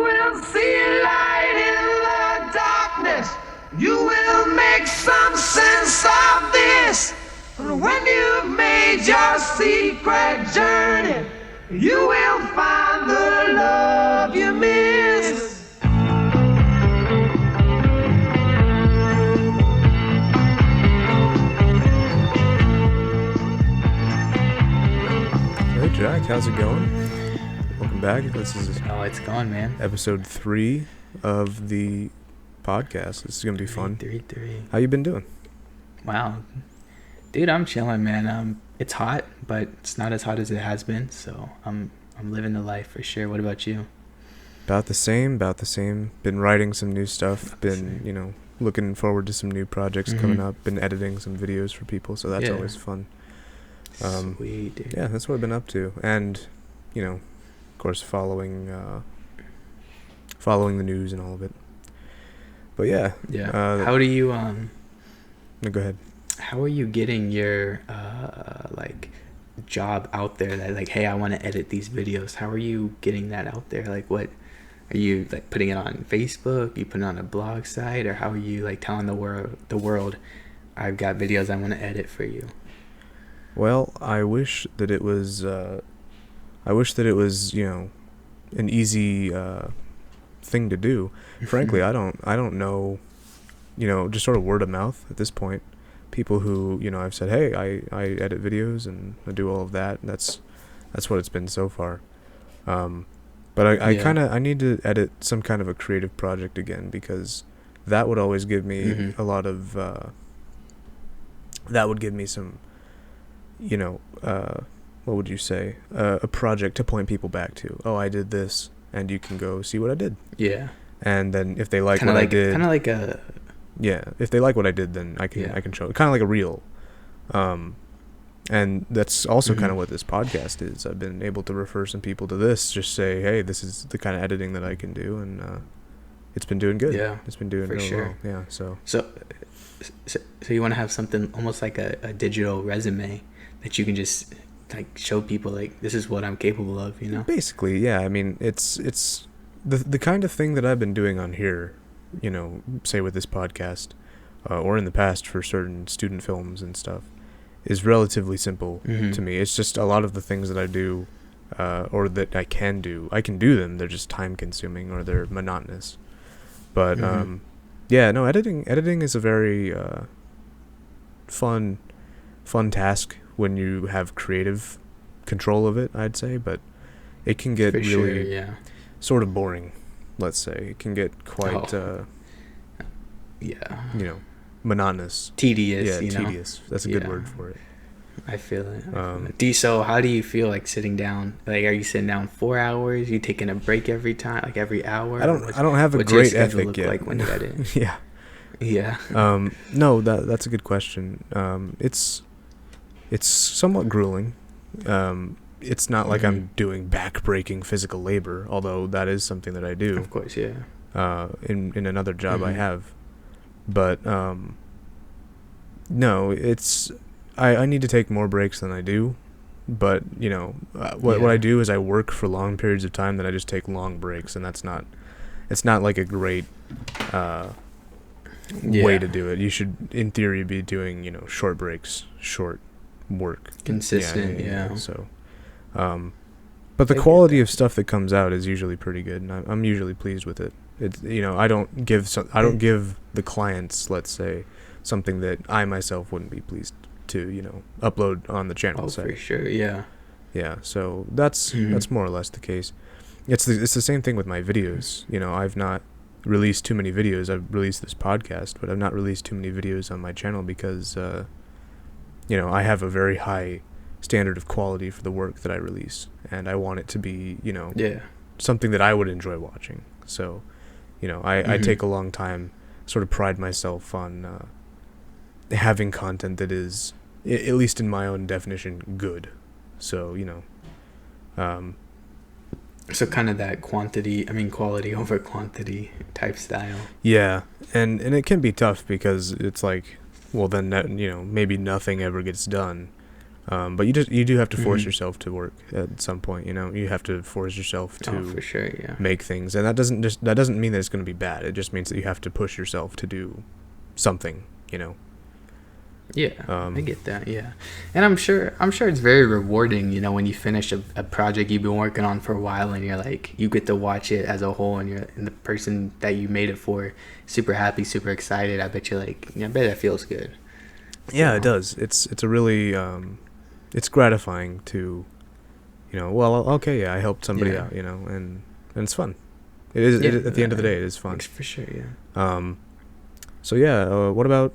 will see light in the darkness. You will make some sense of this. When you've made your secret journey, you will find the love you miss. Hey Jack, how's it going? Welcome back. This is it's going, man. episode 3 of the podcast. This is gonna be fun. Three. How you been doing? Wow, dude, I'm chilling, man. It's hot, but it's not as hot as it has been. So I'm living the life for sure. What about you? About the same. Been writing some new stuff. Been, looking forward to some new projects coming up. Been editing some videos for people, so that's always fun. Sweet, dude. Yeah, that's what I've been up to, and of course, following the news and all of it. But yeah. How do you No, go ahead. How are you getting your job out there? That like, hey, I want to edit these videos. How are you getting that out there? Like, what are you like putting it on Facebook? You putting it on a blog site, or how are you like telling the world, I've got videos I want to edit for you? Well, I wish that it was an easy thing to do. Frankly, I don't know, just sort of word of mouth at this point. People who, I've said, hey, I edit videos and I do all of that. That's what it's been so far. But I need to edit some kind of a creative project again, because that would always give me a lot of, that would give me some, what would you say? A project to point people back to. Oh, I did this, and you can go see what I did. Yeah. And then if they like kinda what like, I did, kind of like a. Yeah, if they like what I did, then I can show it. Kind of like a reel. And that's also kind of what this podcast is. I've been able to refer some people to this. Just say, hey, this is the kind of editing that I can do, and it's been doing good. Yeah, it's been doing really well. Yeah, so you want to have something almost like a digital resume that you can just like show people, like, this is what I'm capable of, Basically, yeah. I mean, it's the kind of thing that I've been doing on here, say with this podcast, or in the past for certain student films and stuff, is relatively simple to me. It's just a lot of the things that I do, or that I can do them. They're just time consuming, or they're monotonous. But editing is a very fun task when you have creative control of it, I'd say. But it can get sort of boring. Let's say it can get quite monotonous, tedious. Tedious. That's a good word for it. I feel it. So how do you feel like sitting down? Like, are you sitting down 4 hours? You taking a break every time, like every hour? I don't have a great ethic yet. Like when you edit? Yeah. No, that's a good question. It's somewhat grueling. It's not like I'm doing back-breaking physical labor, although that is something that I do. Of course, yeah. In another job I have. But, no, it's... I need to take more breaks than I do. But, what I do is I work for long periods of time, then I just take long breaks, and it's not like a great way to do it. You should, in theory, be doing, short breaks, short work. Consistent, yeah. So... but the quality of stuff that comes out is usually pretty good, and I'm usually pleased with it. It's, I don't give the clients, let's say, something that I myself wouldn't be pleased to, upload on the channel. For sure, yeah. Yeah, so that's more or less the case. It's the same thing with my videos. I've not released too many videos. I've released this podcast, but I've not released too many videos on my channel because, I have a very high standard of quality for the work that I release, and I want it to be, something that I would enjoy watching. So, I take a long time, sort of pride myself on having content that is, at least in my own definition, good. So, so kind of that quality over quantity type style. Yeah, and it can be tough because it's like, well, then maybe nothing ever gets done. But you do have to force Mhm. yourself to work at some point. You have to force yourself to Oh, for sure, yeah. make things, and that doesn't mean that it's going to be bad. It just means that you have to push yourself to do something. Yeah, I get that. Yeah, and I'm sure it's very rewarding. When you finish a project you've been working on for a while, and you're like, you get to watch it as a whole, and the person that you made it for, super happy, super excited. I bet you're like, I bet that feels good. Yeah, So, it does. It's a really it's gratifying to, well, okay, yeah, I helped somebody Yeah. out, and it's fun. It is Yeah, at the end of the day, it is fun. for sure. Yeah. So yeah, what about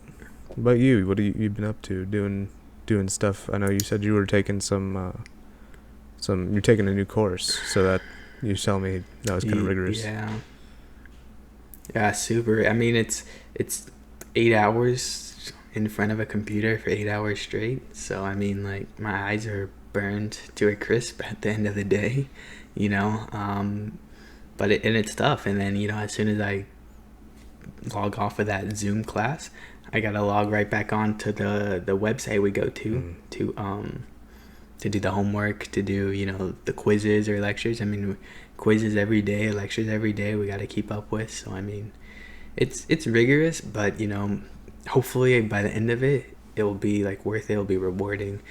you? What have you been up to doing stuff? I know you said you were taking you're taking a new course, so that you tell me that was kind of rigorous. Yeah. Yeah, super. I mean, it's 8 hours in front of a computer for 8 hours straight. So I mean, like, my eyes are burned to a crisp at the end of the day, you know. But it's tough. And then as soon as I log off of that Zoom class, I gotta log right back on to the website we go to to do the homework, to do the quizzes or lectures. I mean, quizzes every day, lectures every day. We gotta keep up with. So I mean, it's rigorous, but hopefully by the end of it, it will be like worth it. It'll be rewarding,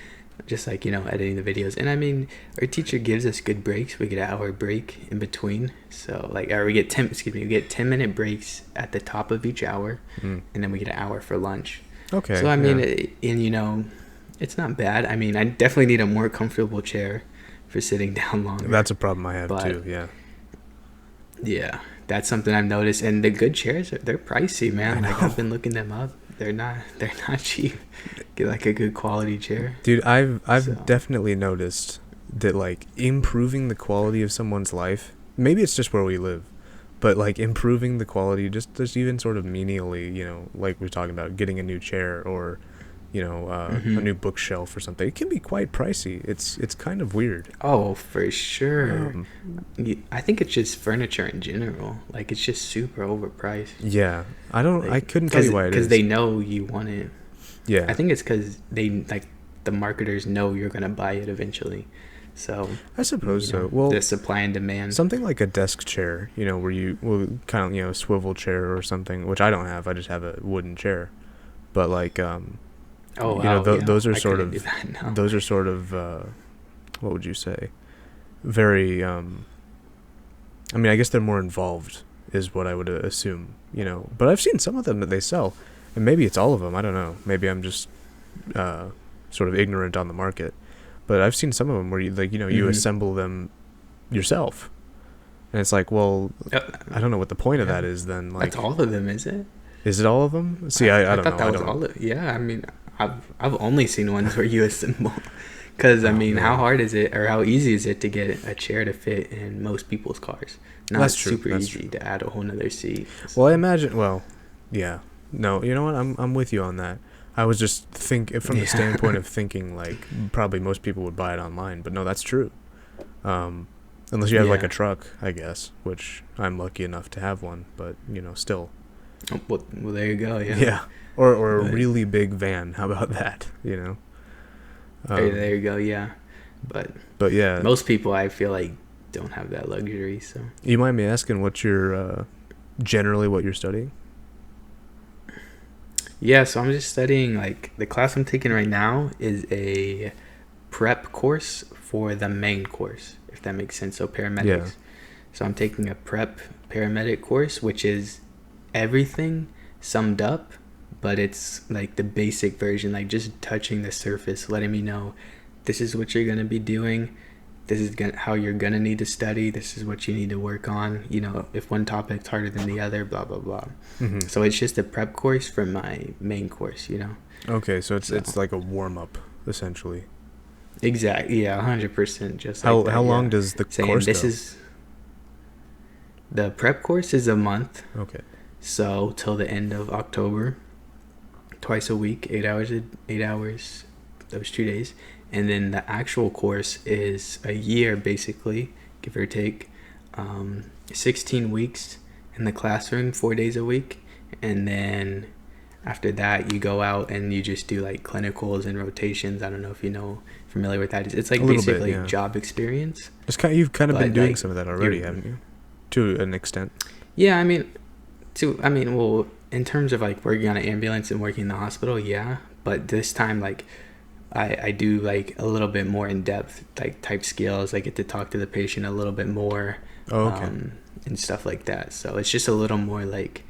just like editing the videos. And I mean, our teacher gives us good breaks. We get an hour break in between. So like, or we get 10-minute breaks at the top of each hour, and then we get an hour for lunch. Okay. So I mean, yeah. it's not bad. I mean, I definitely need a more comfortable chair for sitting down longer. That's a problem I have But too. Yeah. yeah, that's something I've noticed. And the good chairs, they're pricey, man. I Like, know. I've been looking them up. They're not cheap. Get like a good quality chair. Dude, I've So. definitely noticed that, like, improving the quality of someone's life, maybe it's just where we live, but like improving the quality, just even sort of menially, like we're talking about getting a new chair or a new bookshelf or something, it can be quite pricey. It's kind of weird. Oh, for sure. I think it's just furniture in general. Like, it's just super overpriced. Yeah, I Like, couldn't tell you why it is. Because they know you want it. Yeah, I think it's because the marketers know you're gonna buy it eventually. So I suppose so. Well, the supply and demand. something like a desk chair, where you will kind of swivel chair or something, which I don't have. I just have a wooden chair, but like those are I sort couldn't of do that now. those are sort of what would you say? Very I mean, I guess they're more involved, is what I would assume. But I've seen some of them that they sell, and maybe it's all of them. I don't know. Maybe I'm just sort of ignorant on the market. But I've seen some of them where you assemble them yourself, and it's like, well, I don't know what the point of that is then. Like, That's all of them, is it? Is it all of them? See, I don't know. thought that was all of. Yeah, I mean, I've only seen ones where you assemble. Because I mean, how hard is it, or how easy is it to get a chair to fit in most people's cars? That's true. Super That's easy true. to add a whole nother seat. Well, I imagine. Well, yeah. No, you know what? I'm with you on that. I was just from the standpoint of thinking like probably most people would buy it online, but no, that's true. Unless you have like a truck, I guess, which I'm lucky enough to have one, but still. Oh, well, there you go. Yeah. Yeah. Or a really big van. How about that? There you go. Yeah. But yeah. Most people, I feel like, don't have that luxury. So. You mind me asking what you're generally what you're studying? Yeah, so I'm just studying, like, the class I'm taking right now is a prep course for the main course, if that makes sense. So paramedics. Yeah. So I'm taking a prep paramedic course, which is everything summed up, but it's like the basic version, like just touching the surface, letting me know this is what you're going to be doing. This is how you're going to need to study. This is what you need to work on. If one topic's harder than the other, blah, blah, blah. Mm-hmm. So it's just a prep course for my main course, Okay, so it's like a warm-up, essentially. Exactly. Yeah, 100%. Just how like that, long does the course go? The prep course is a month. Okay. So till the end of October, twice a week, 8 hours, those 2 days. And then the actual course is a year, basically, give or take, 16 weeks in the classroom, 4 days a week. And then after that you go out and you just do like clinicals and rotations. I don't know if familiar with that. It's like basically job experience. You've kind of been doing like, some of that already, haven't you? To an extent. Yeah, well, in terms of like working on an ambulance and working in the hospital, yeah. But this time, like, I do like a little bit more in depth like type skills. I get to talk to the patient a little bit more, and stuff like that. So it's just a little more like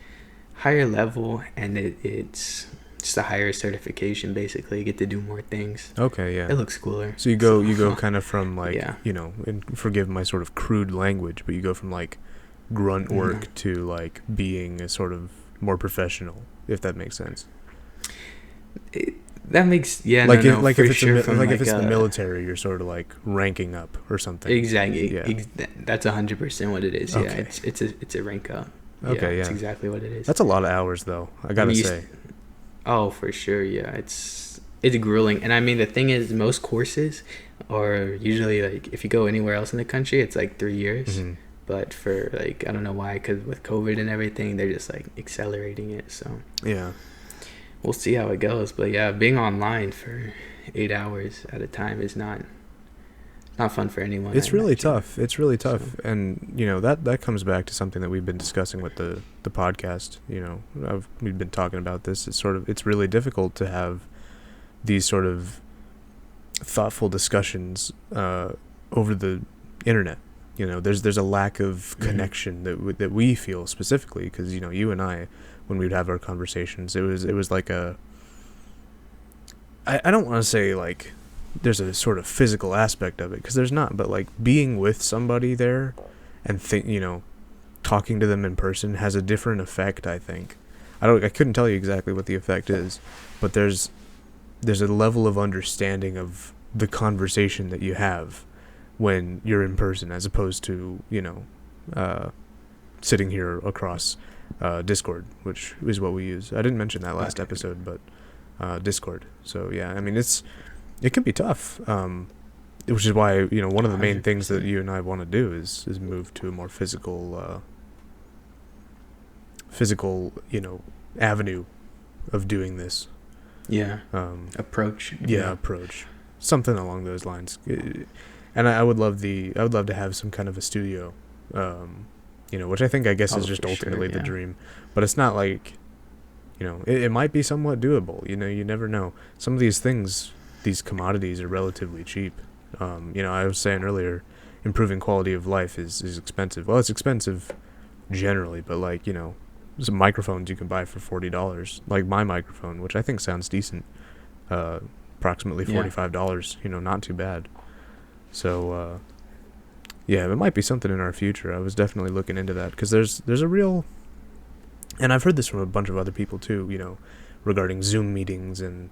higher level, and it's just a higher certification. Basically, you get to do more things. Okay, yeah. It looks cooler. So you go kind of from like and forgive my sort of crude language, but you go from like grunt work to like being a sort of more professional, if that makes sense. That makes if it's the military, you're sort of like ranking up or something. Exactly. Yeah. That's 100% what it is. Okay. Yeah, it's a rank up. Okay, yeah. That's exactly what it is. That's a lot of hours, though. I gotta say. Oh, for sure. Yeah, it's grueling. And I mean, the thing is, most courses are usually like, if you go anywhere else in the country, it's like 3 years. Mm-hmm. But for like, I don't know why, because with COVID and everything, they're just like accelerating it. So yeah, we'll see how it goes. But yeah, being online for 8 hours at a time is not fun for anyone. It's really tough. It's really tough. So. And that comes back to something that we've been discussing with the podcast. We've been talking about this. It's really difficult to have these sort of thoughtful discussions over the internet. There's a lack of connection that we feel specifically, because you and I, when we would have our conversations, it was like I don't want to say like there's a sort of physical aspect of it, because there's not, but like being with somebody there and talking to them in person has a different effect. I think I couldn't tell you exactly what the effect is, but there's a level of understanding of the conversation that you have when you're in person, as opposed to sitting here across Discord, which is what we use. I didn't mention that last episode, but Discord. So yeah, I mean it can be tough, which is why one of the main things that you and I want to do is move to a more physical avenue of doing this. Yeah. Approach. Yeah, approach. Something along those lines. And I would love to have some kind of a studio, which I guess is just ultimately the dream. But it's not like, it might be somewhat doable. You never know. Some of these things, these commodities, are relatively cheap. I was saying earlier, improving quality of life is expensive. Well, it's expensive generally, but like, some microphones you can buy for $40, like my microphone, which I think sounds decent, approximately $45, not too bad. So, it might be something in our future. I was definitely looking into that, because there's a real, and I've heard this from a bunch of other people too, regarding Zoom meetings and,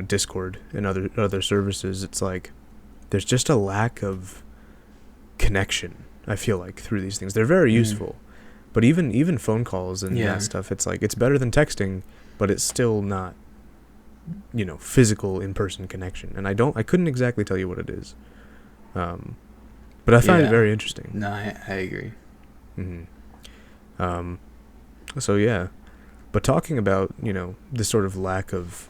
Discord and other services. It's like, there's just a lack of connection, I feel like, through these things. They're very useful, but even phone calls and that stuff, it's like, it's better than texting, but it's still not, physical in-person connection. And I couldn't exactly tell you what it is. But I find it very interesting. No, I agree. Mm-hmm. So yeah, but talking about, this sort of lack of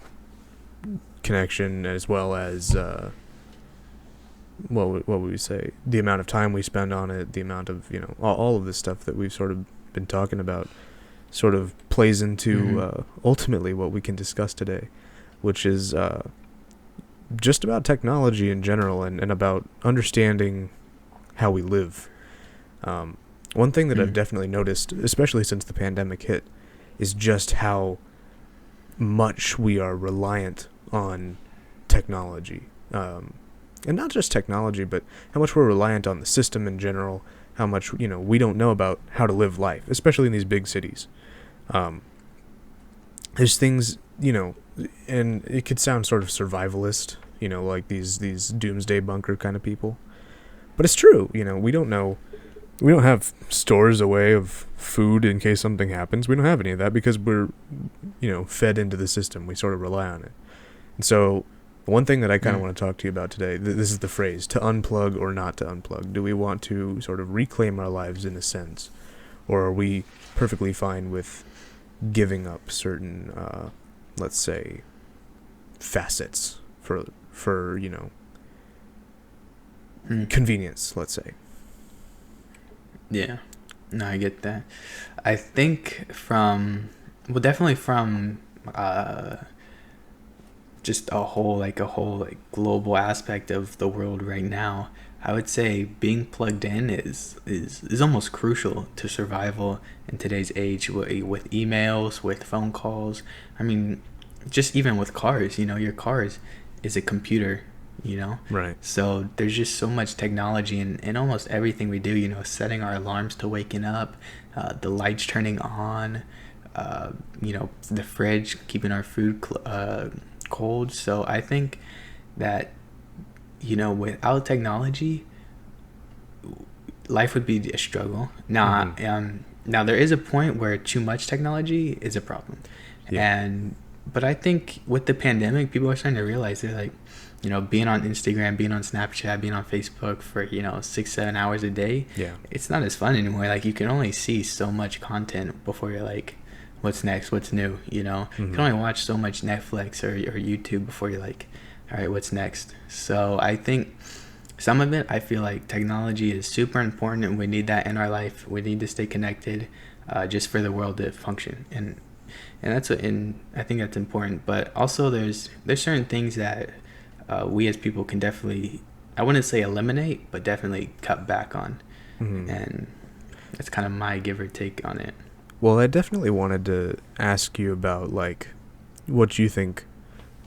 connection, as well as, what would we say? The amount of time we spend on it, the amount of, all of this stuff that we've sort of been talking about sort of plays into, ultimately what we can discuss today, which is just about technology in general, and about understanding how we live. One thing that I've definitely noticed, especially since the pandemic hit, is just how much we are reliant on technology. And not just technology, but how much we're reliant on the system in general, how much, we don't know about how to live life, especially in these big cities. There's things, and it could sound sort of survivalist, like these doomsday bunker kind of people. But it's true, we don't know. We don't have stores away of food in case something happens. We don't have any of that, because we're, fed into the system. We sort of rely on it. And so one thing that I kind of want to talk to you about today, this is the phrase, to unplug or not to unplug. Do we want to sort of reclaim our lives in a sense? Or are we perfectly fine with giving up certain, let's say, facets for convenience, let's say. Yeah. No, I get that. I think definitely from just a whole global aspect of the world right now, I would say being plugged in is almost crucial to survival in today's age, with emails, with phone calls. I mean, just even with cars, your car is a computer, Right. So there's just so much technology in almost everything we do, setting our alarms to waking up, the lights turning on, the fridge, keeping our food cold. So I think that, without technology, life would be a struggle. Now, now there is a point where too much technology is a problem. Yeah. But I think with the pandemic, people are starting to realize they're like, being on Instagram, being on Snapchat, being on Facebook for, 6-7 hours a day, Yeah. it's not as fun anymore. Like, you can only see so much content before you're like, what's next? What's new? You can only watch so much Netflix or YouTube before you're like, all right, what's next? So I think some of it, I feel like technology is super important and we need that in our life. We need to stay connected just for the world to function. And that's I think that's important. But also there's certain things that we as people can definitely, I wouldn't say eliminate, but definitely cut back on. And that's kind of my give or take on it. Well, I definitely wanted to ask you about, like, what you think,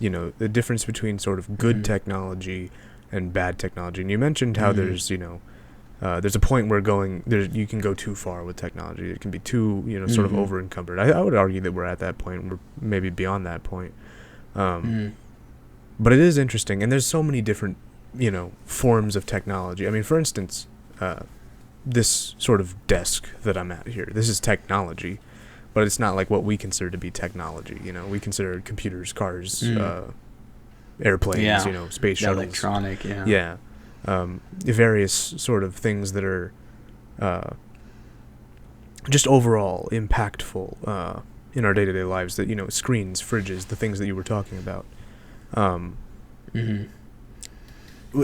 the difference between sort of good technology and bad technology. And you mentioned how there's, there's a point where you can go too far with technology. It can be too, sort of over encumbered. I would argue that we're at that point. We're maybe beyond that point. But it is interesting. And there's so many different, forms of technology. I mean, for instance, this sort of desk that I'm at here, this is technology, but it's not like what we consider to be technology. We consider computers, cars, airplanes, space shuttles, electronic, various sort of things that are just overall impactful in our day-to-day lives. That screens, fridges, the things that you were talking about.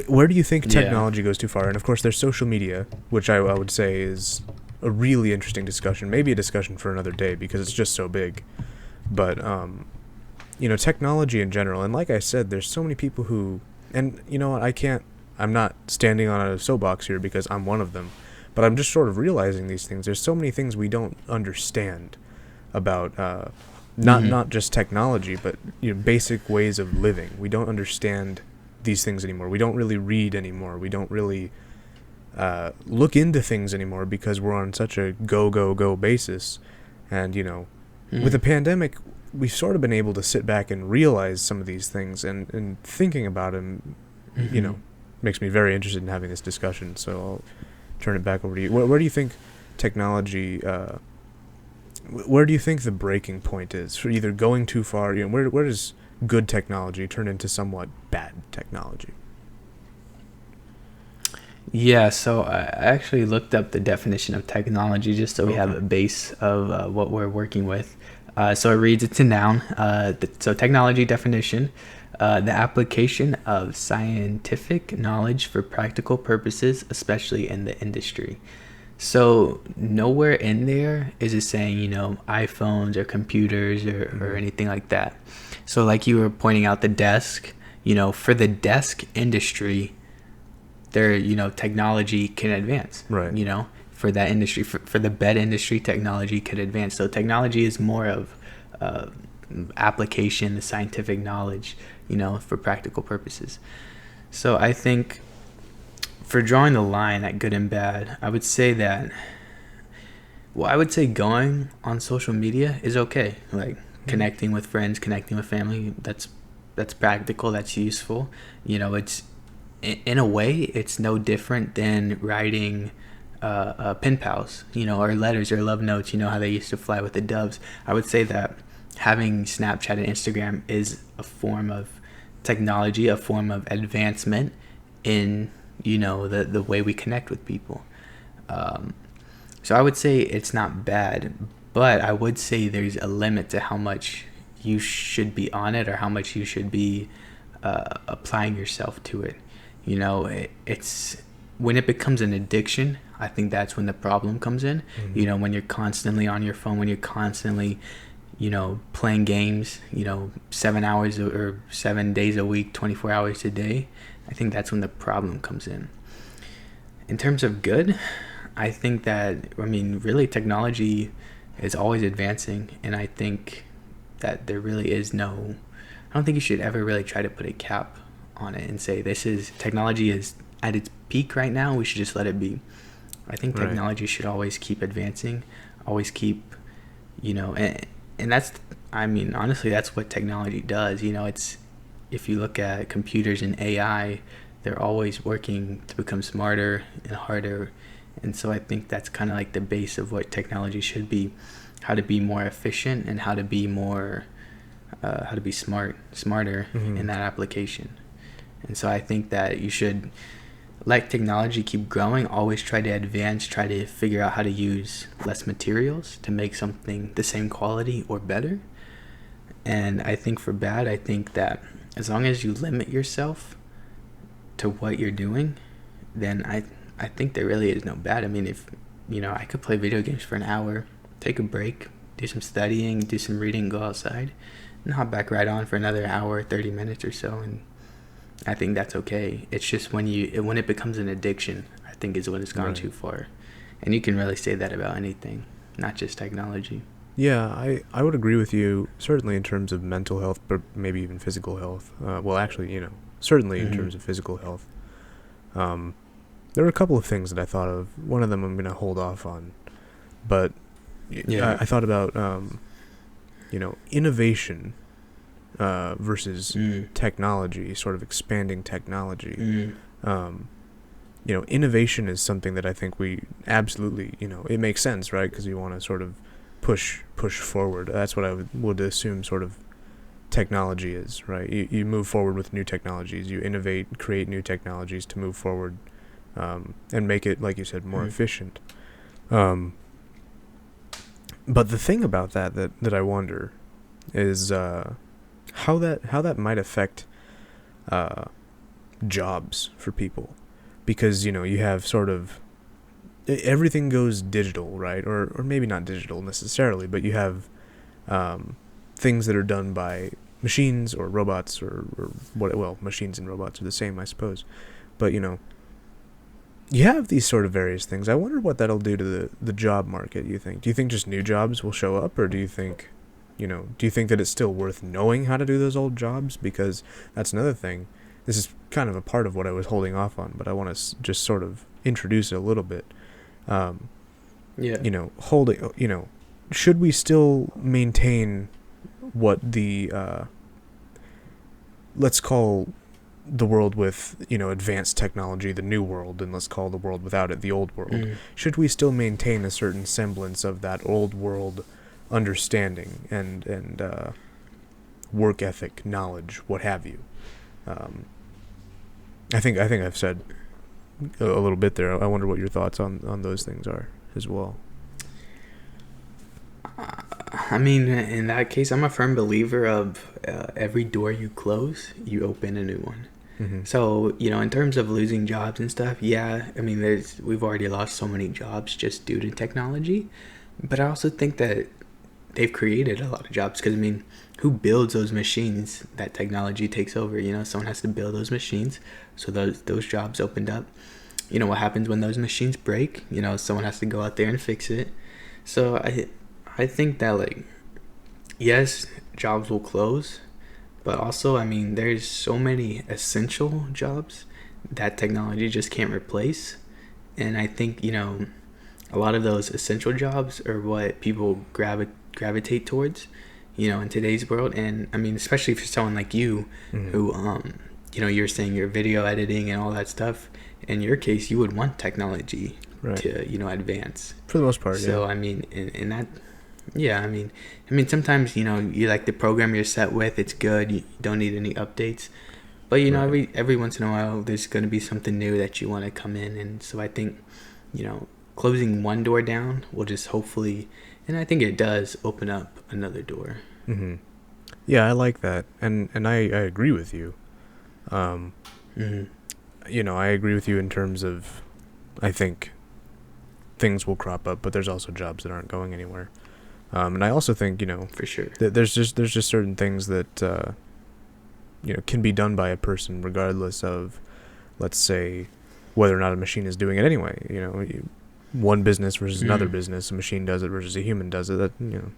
Where do you think technology goes too far? And of course, there's social media, which I would say is a really interesting discussion. Maybe a discussion for another day because it's just so big. But technology in general, and like I said, there's so many people who, and you know what, I'm not standing on a soapbox here because I'm one of them, but I'm just sort of realizing these things. There's so many things we don't understand about not just technology, but basic ways of living. We don't understand these things anymore. We don't really read anymore. We don't really look into things anymore because we're on such a go basis. And with the pandemic, we've sort of been able to sit back and realize some of these things, and thinking about them, makes me very interested in having this discussion. So I'll turn it back over to you. Where do you think technology, where do you think the breaking point is for either going too far? Where does good technology turn into somewhat bad technology? Yeah, so I actually looked up the definition of technology just so we have a base of what we're working with. So it reads, it's a noun. So technology definition, the application of scientific knowledge for practical purposes, especially in the industry. So nowhere in there is it saying, iPhones or computers or anything like that. So like you were pointing out the desk, for the desk industry, there, technology can advance, right? For that industry, for the bed industry, technology could advance. So technology is more of application, the scientific knowledge, for practical purposes. So I think for drawing the line at good and bad, I would say going on social media is okay. Like connecting with friends, connecting with family, that's practical, that's useful. It's in a way, it's no different than writing pen pals, or letters or love notes, how they used to fly with the doves. I would say that having Snapchat and Instagram is a form of technology, a form of advancement in, the way we connect with people. So I would say it's not bad, But I would say there's a limit to how much you should be on it, or how much you should be applying yourself to it. You know, it's when it becomes an addiction, I think that's when the problem comes in. Mm-hmm. You know, when you're constantly on your phone, when you're constantly, you know, playing games, you know, 7 hours or 7 days a week, 24 hours a day, I think that's when the problem comes in. In terms of good, I think that, I mean, really technology is always advancing, and I think that there really is no, I don't think you should ever really try to put a cap on it and say technology is at its peak right now, we should just let it be. I think technology should always keep advancing, always keep, you know, and that's, I mean, honestly, that's what technology does. You know, it's, if you look at computers and AI, they're always working to become smarter and harder. And so I think that's kind of like the base of what technology should be, how to be more efficient and how to be more, how to be smarter in that application. And so I think that you should let technology keep growing, always try to advance, try to figure out how to use less materials to make something the same quality or better. And I think for bad, I think that as long as you limit yourself to what you're doing, then I think there really is no bad. I mean, if, you know, I could play video games for an hour, take a break, do some studying, do some reading, go outside, and hop back right on for another hour, 30 minutes or so, and I think that's okay. It's just when it becomes an addiction, I think is when it's gone too far. And you can really say that about anything, not just technology. Yeah, I would agree with you, certainly in terms of mental health, but maybe even physical health. Well, actually, you know, certainly in terms of physical health. There were a couple of things that I thought of. One of them I'm going to hold off on. But I thought about, you know, innovation versus technology, sort of expanding technology. You know, innovation is something that I think we absolutely, you know, it makes sense, right? Because you want to sort of push forward. That's what I would assume sort of technology is, right? You move forward with new technologies. You innovate, create new technologies to move forward and make it, like you said, more efficient. But the thing about that I wonder is how that might affect jobs for people, because, you know, you have sort of everything goes digital, right? Or maybe not digital necessarily, but you have things that are done by machines or robots or what, well, machines and robots are the same, I suppose. But, you know, you have these sort of various things. I wonder what that'll do to the job market, you think? Do you think just new jobs will show up, or do you think, you know, do you think that it's still worth knowing how to do those old jobs? Because that's another thing. This is kind of a part of what I was holding off on, but I want to just sort of introduce it a little bit. You know, should we still maintain what the, let's call the world with, you know, advanced technology the new world, and let's call the world without it the old world? Should we still maintain a certain semblance of that old world understanding and work ethic, knowledge, what have you? I think I've said a little bit there. I wonder what your thoughts on those things are as well. I mean, in that case, I'm a firm believer of every door you close, you open a new one. So, you know, in terms of losing jobs and stuff, yeah, I mean, we've already lost so many jobs just due to technology. But I also think that they've created a lot of jobs, because, I mean, who builds those machines that technology takes over? You know, someone has to build those machines. So those jobs opened up. You know, what happens when those machines break? You know, someone has to go out there and fix it. So I think that, like, yes, jobs will close, but also, I mean, there's so many essential jobs that technology just can't replace. And I think, you know, a lot of those essential jobs are what people gravitate towards, you know, in today's world. And I mean, especially for someone like you, who, you know, you're saying your video editing and all that stuff. In your case, you would want technology to, you know, advance. For the most part, so, I mean, in that... Yeah, I mean, sometimes, you know, you like the program you're set with, it's good, you don't need any updates. But, you know, every once in a while, there's going to be something new that you want to come in. And so I think, you know, closing one door down will just hopefully And I think it does open up another door. Mm-hmm. Yeah, I like that, and I agree with you. Mm-hmm. You know, I agree with you in terms of, I think things will crop up, but there's also jobs that aren't going anywhere. And I also think, you know, For sure. there's just certain things that you know, can be done by a person regardless of, let's say, whether or not a machine is doing it anyway. You know, one business versus another business, a machine does it versus a human does it. That, you know,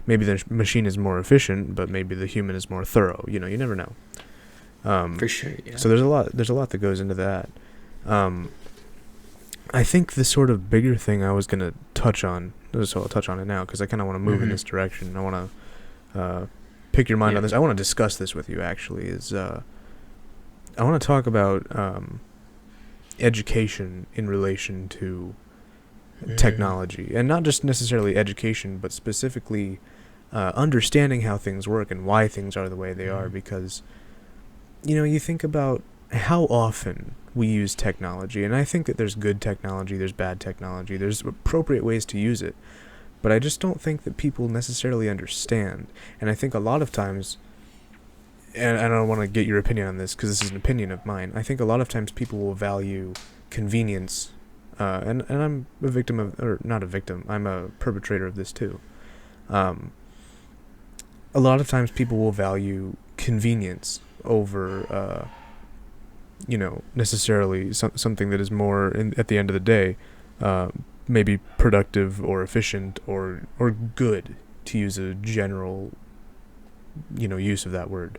maybe the machine is more efficient, but maybe the human is more thorough. You know, you never know. For sure, yeah. So there's a lot that goes into that. I think the sort of bigger thing I was gonna touch on, so I'll touch on it now because I kind of want to move in this direction. I want to pick your mind on this. I want to discuss this with you. Actually, is I want to talk about education in relation to technology, and not just necessarily education, but specifically understanding how things work and why things are the way they are. Because, you know, you think about how often we use technology, and I think that there's good technology, there's bad technology, there's appropriate ways to use it, but I just don't think that people necessarily understand. And I think a lot of times, and I don't want to get your opinion on this because this is an opinion of mine, I think a lot of times people will value convenience, and I'm a victim of, or not a victim, I'm a perpetrator of this too. A lot of times people will value convenience over you know, necessarily something that is more, at the end of the day, maybe productive or efficient or good, to use a general, you know, use of that word.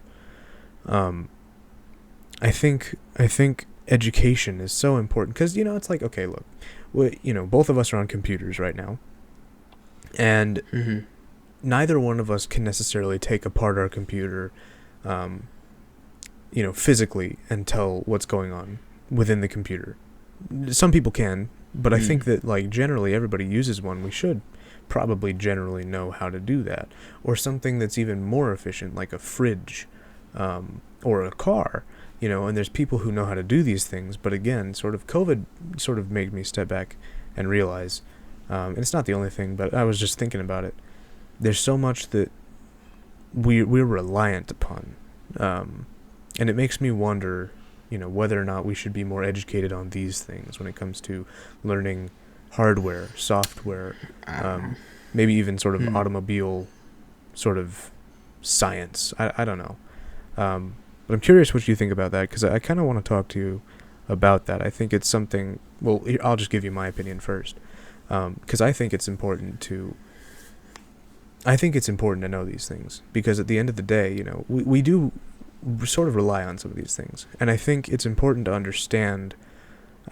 I think education is so important because, you know, it's like, okay, look, you know, both of us are on computers right now, and neither one of us can necessarily take apart our computer, you know, physically and tell what's going on within the computer. Some people can, but I think that, like, generally everybody uses one. We should probably generally know how to do that. Or something that's even more efficient, like a fridge, or a car, you know, and there's people who know how to do these things. But again, sort of COVID sort of made me step back and realize, and it's not the only thing, but I was just thinking about it. There's so much that we're reliant upon. And it makes me wonder, you know, whether or not we should be more educated on these things when it comes to learning hardware, software, maybe even sort of automobile sort of science. I don't know. But I'm curious what you think about that, because I kind of want to talk to you about that. I think it's something, well, I'll just give you my opinion first, because I think it's important to know these things, because at the end of the day, you know, we do sort of rely on some of these things, and I think it's important to understand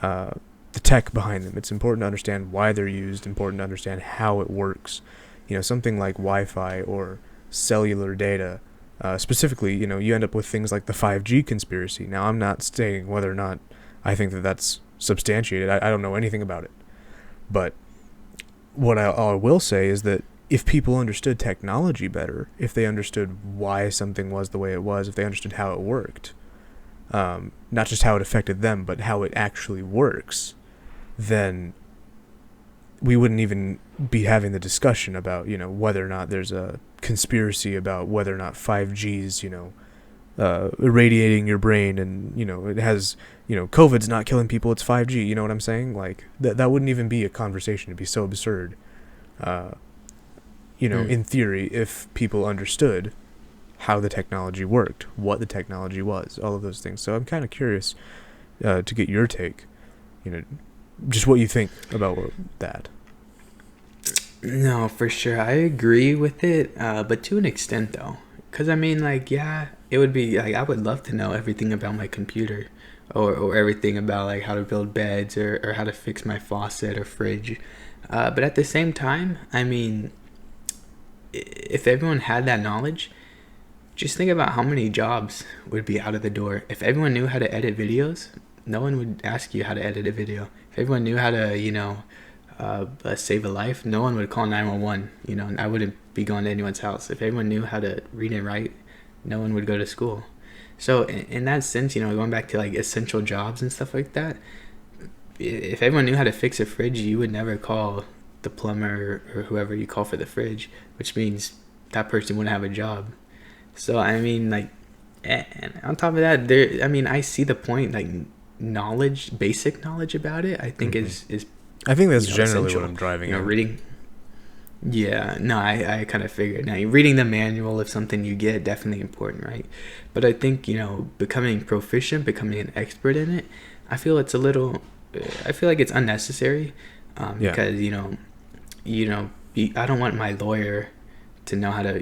the tech behind them. It's important to understand why they're used, important to understand how it works. You know, something like Wi-Fi or cellular data, specifically, you know, you end up with things like the 5G conspiracy. Now, I'm not stating whether or not I think that that's substantiated. I don't know anything about it, but what I will say is that if people understood technology better, if they understood why something was the way it was, if they understood how it worked, not just how it affected them, but how it actually works, then we wouldn't even be having the discussion about, you know, whether or not there's a conspiracy about whether or not 5G's, you know, irradiating your brain, and, you know, it has, you know, COVID's not killing people, it's 5G, you know what I'm saying? Like, that wouldn't even be a conversation. It'd be so absurd. You know, in theory, if people understood how the technology worked, what the technology was, all of those things. So I'm kind of curious to get your take, you know, just what you think about that. No, for sure. I agree with it, but to an extent, though. Because, I mean, like, yeah, it would be, like, I would love to know everything about my computer, or everything about, like, how to build beds, or how to fix my faucet or fridge. But at the same time, I mean, if everyone had that knowledge, just think about how many jobs would be out of the door. If everyone knew how to edit videos, no one would ask you how to edit a video. If everyone knew how to, you know, save a life, no one would call 911. You know, I wouldn't be going to anyone's house. If everyone knew how to read and write, no one would go to school. So in that sense, you know, going back to like essential jobs and stuff like that, if everyone knew how to fix a fridge, you would never call the plumber or whoever you call for the fridge, which means that person wouldn't have a job. So I mean, like, and on top of that, there, I mean, I see the point. Like, knowledge, basic knowledge about it, I think is I think that's generally essential. what I'm driving at. Reading. Yeah, no, I kind of figured. Now, reading the manual of something you get, definitely important, right? But I think, becoming proficient, becoming an expert in it, I feel it's a little, I feel like it's unnecessary, because, I don't want my lawyer to know how to,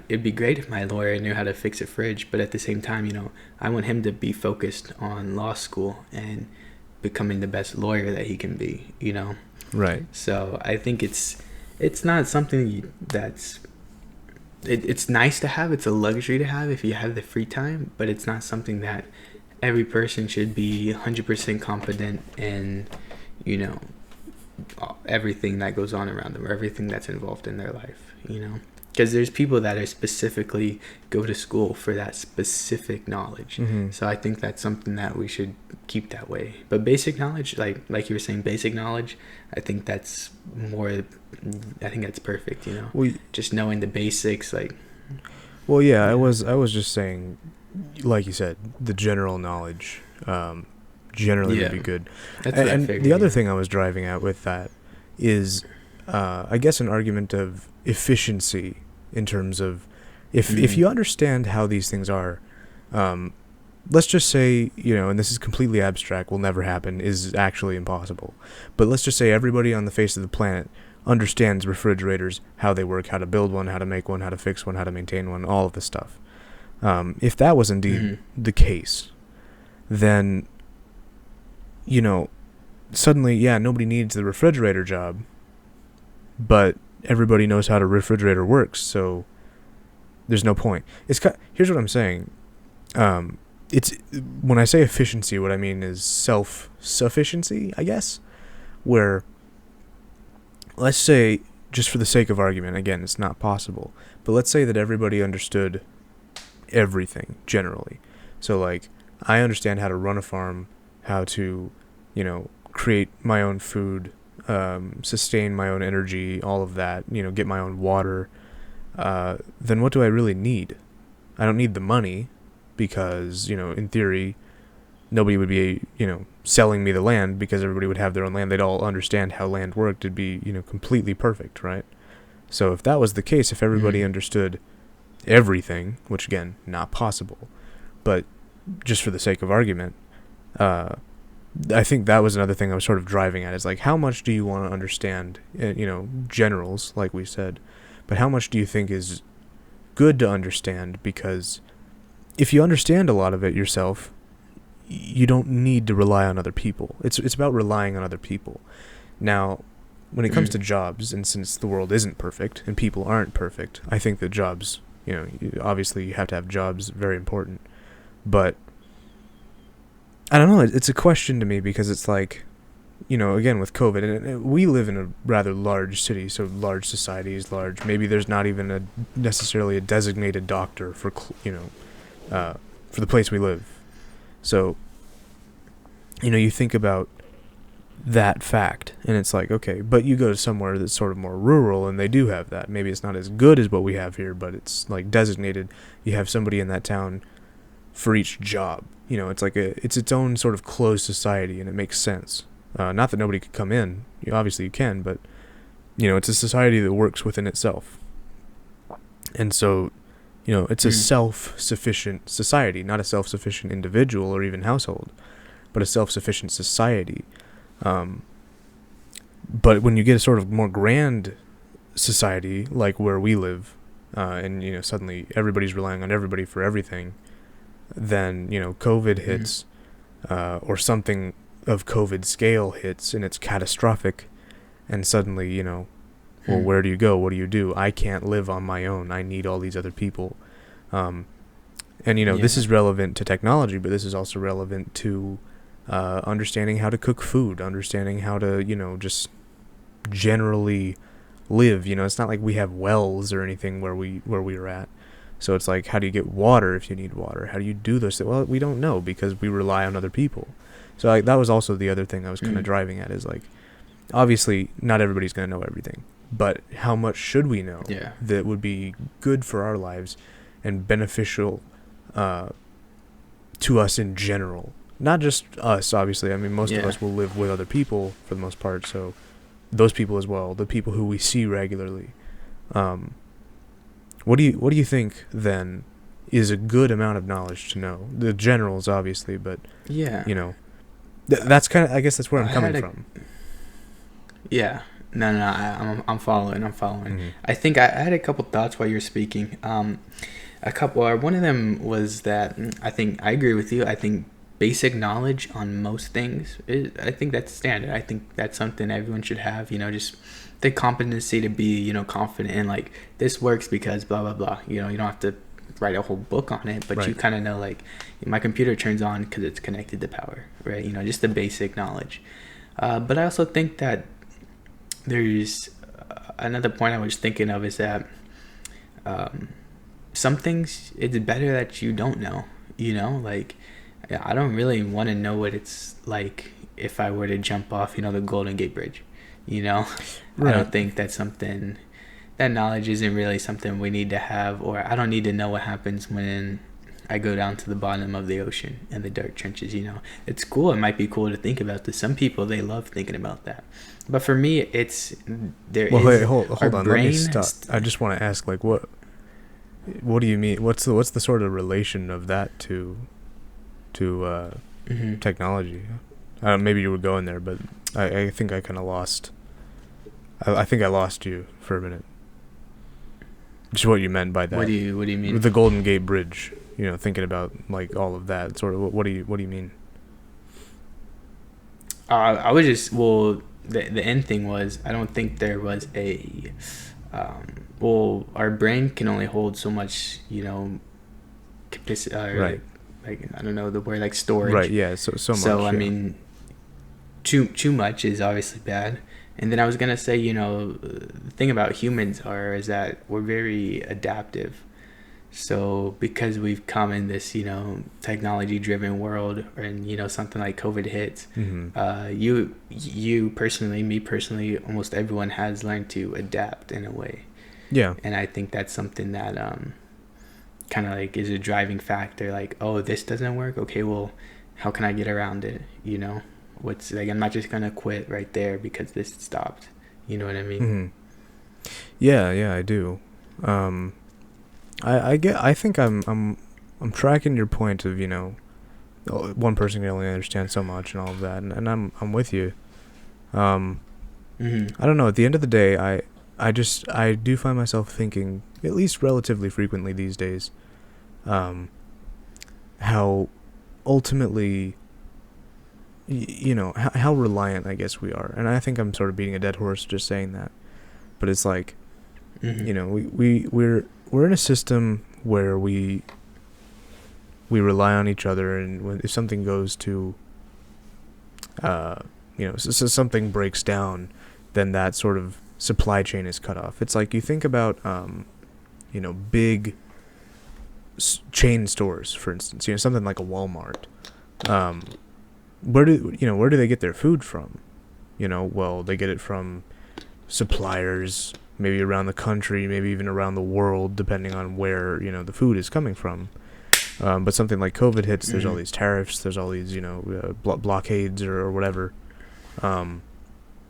it'd be great if my lawyer knew how to fix a fridge, but at the same time, I want him to be focused on law school and becoming the best lawyer that he can be, Right. So I think it's not something that's it's nice to have. It's a luxury to have if you have the free time, but it's not something that every person should be 100% competent in, everything that goes on around them or everything that's involved in their life, because there's people that are specifically go to school for that specific knowledge. So I think that's something that we should keep that way. But basic knowledge, like you were saying, basic knowledge, I think that's perfect, Well, just knowing the basics, like. Well, yeah, I was just saying, like you said, the general knowledge generally would be good. That's what I figured, the other thing I was driving at with that is, I guess, an argument of efficiency in terms of if you understand how these things are, let's just say, and this is completely abstract, will never happen, is actually impossible. But let's just say everybody on the face of the planet understands refrigerators, how they work, how to build one, how to make one, how to fix one, how to maintain one, all of this stuff. If that was indeed the case, then, suddenly, nobody needs the refrigerator job, but everybody knows how the refrigerator works, so there's no point. Here's what I'm saying. It's when I say efficiency, what I mean is self-sufficiency, I guess, where, let's say, just for the sake of argument, again, it's not possible, but let's say that everybody understood everything generally. So, like, I understand how to run a farm, how to, create my own food, sustain my own energy, all of that, get my own water, then what do I really need? I don't need the money, because, in theory, nobody would be, selling me the land, because everybody would have their own land. They'd all understand how land worked. It'd be, completely perfect, right? So if that was the case, if everybody understood everything, which, again, not possible, but just for the sake of argument, I think that was another thing I was sort of driving at, is like, how much do you want to understand, generals, like we said, but how much do you think is good to understand? Because if you understand a lot of it yourself, you don't need to rely on other people. It's about relying on other people. Now, when it comes to jobs, and since the world isn't perfect and people aren't perfect, I think that jobs, obviously you have to have jobs, very important. But I don't know, it's a question to me, because it's like, again, with COVID, and we live in a rather large city, so large society is large. Maybe there's not even necessarily a designated doctor for, for the place we live. So, you think about that fact, and it's like, okay, but you go to somewhere that's sort of more rural, and they do have that. Maybe it's not as good as what we have here, but it's like designated. You have somebody in that town for each job. It's like it's its own sort of closed society, and it makes sense. Not that nobody could come in. Obviously you can, but, it's a society that works within itself. And so, it's a self-sufficient society, not a self-sufficient individual or even household, but a self-sufficient society. But when you get a sort of more grand society, like where we live, and, suddenly everybody's relying on everybody for everything, then, COVID hits, or something of COVID scale hits, and it's catastrophic, and suddenly, well, where do you go? What do you do? I can't live on my own. I need all these other people. And, this is relevant to technology, but this is also relevant to understanding how to cook food, understanding how to, just generally live. It's not like we have wells or anything where we are at. So it's like, how do you get water if you need water? How do you do this? Well, we don't know, because we rely on other people. So that was also the other thing I was kind of driving at, is like, obviously not everybody's going to know everything, but how much should we know Yeah. that would be good for our lives and beneficial to us in general? Not just us, obviously. I mean, most of Yeah. us will live with other people for the most part, so those people as well, the people who we see regularly. What do you think then is a good amount of knowledge to know? The generals, obviously, but Yeah. you know, that's kind of, I guess that's where I'm I coming had from. Yeah. No, no, no, I'm following. I'm following. Mhm. I think I had a couple thoughts while you're speaking. A couple. One of them was that I think I agree with you. I think basic knowledge on most things I think that's standard. I think that's something everyone should have. Just the competency to be, confident in like this works because blah blah blah. You don't have to write a whole book on it, but Right. you kind of know like my computer turns on because it's connected to power, right? Just the basic knowledge. But I also think that there's another point I was thinking of is that some things it's better that you don't know. Like I don't really want to know what it's like if I were to jump off, the Golden Gate Bridge. I Right. don't think that's something that knowledge isn't really something we need to have, or I don't need to know what happens when I go down to the bottom of the ocean in the dark trenches. It's cool. It might be cool to think about this. Some people, they love thinking about that. But for me, it's there Well, is wait, hold our on. Let me brain stop. I just want to ask, like, what do you mean? What's the sort of relation of that to Mhm. technology? Maybe you were going there, but I think I kind of lost. I think I lost you for a minute. Just what you meant by that. What do you mean? With the Golden Gate Bridge, thinking about like all of that sort of. What do you mean? I was just the end thing was I don't think there was a our brain can only hold so much capacity, Right. like I don't know the word, like storage. Right. Yeah. So much. So I yeah. mean, too much is obviously bad. And then I was gonna say, the thing about humans is that we're very adaptive. So because we've come in this, technology-driven world, and something like COVID hits, Mhm. you personally, me personally, almost everyone has learned to adapt in a way. Yeah. And I think that's something that kind of like is a driving factor. Like, oh, this doesn't work. Okay, well, how can I get around it? What's like? I'm not just gonna quit right there because this stopped. You know what I mean? Mhm. Yeah, I do. I think I'm tracking your point of one person can only understand so much and all of that, and I'm with you. I don't know. At the end of the day, I do find myself thinking, at least relatively frequently these days, how ultimately, how reliant I guess we are, and I think I'm sort of beating a dead horse just saying that, but it's like, we're in a system where we rely on each other, and if something goes to so something breaks down, then that sort of supply chain is cut off. It's like you think about big chain stores, for instance, something like a Walmart. Where do they get their food from? Well, they get it from suppliers, maybe around the country, maybe even around the world, depending on where the food is coming from. But something like COVID hits, there's all these tariffs, there's all these blockades or whatever. And